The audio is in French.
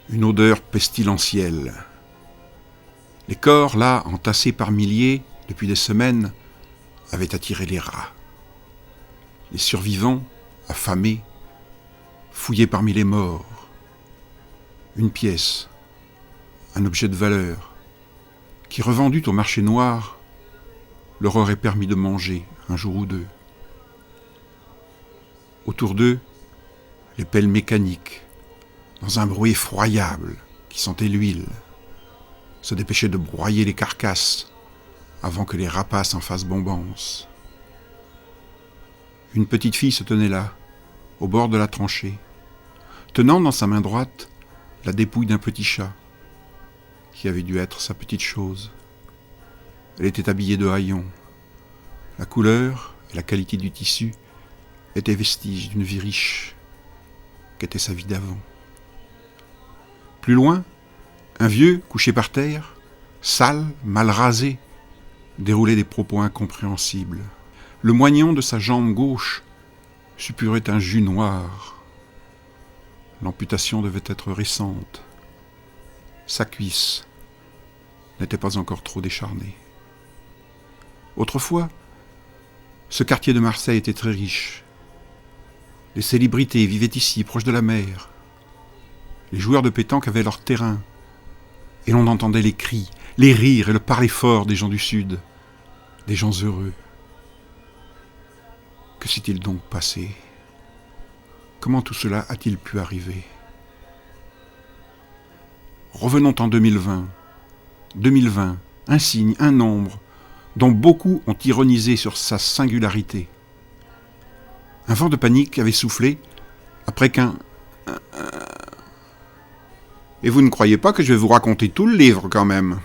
Une odeur pestilentielle. Les corps, là, entassés par milliers, depuis des semaines, avaient attiré les rats. Les survivants, affamés, fouillaient parmi les morts. Une pièce, un objet de valeur, qui, revendu au marché noir, leur aurait permis de manger un jour ou deux. Autour d'eux, les pelles mécaniques, dans un bruit effroyable qui sentait l'huile, se dépêchaient de broyer les carcasses avant que les rapaces en fassent bombance. Une petite fille se tenait là, au bord de la tranchée, tenant dans sa main droite la dépouille d'un petit chat, qui avait dû être sa petite chose. Elle était habillée de haillons. La couleur et la qualité du tissu étaient vestiges d'une vie riche, qu'était sa vie d'avant. Plus loin, un vieux, couché par terre, sale, mal rasé, déroulait des propos incompréhensibles. Le moignon de sa jambe gauche suppurait un jus noir. L'amputation devait être récente. Sa cuisse n'était pas encore trop décharnée. Autrefois, ce quartier de Marseille était très riche. Les célébrités vivaient ici, proche de la mer. Les joueurs de pétanque avaient leur terrain. Et l'on entendait les cris, les rires et le parler fort des gens du Sud, des gens heureux. Que s'est-il donc passé? Comment tout cela a-t-il pu arriver? Revenons en 2020. 2020, un signe, un nombre, dont beaucoup ont ironisé sur sa singularité. Un vent de panique avait soufflé après qu'un... Et vous ne croyez pas que je vais vous raconter tout le livre quand même ?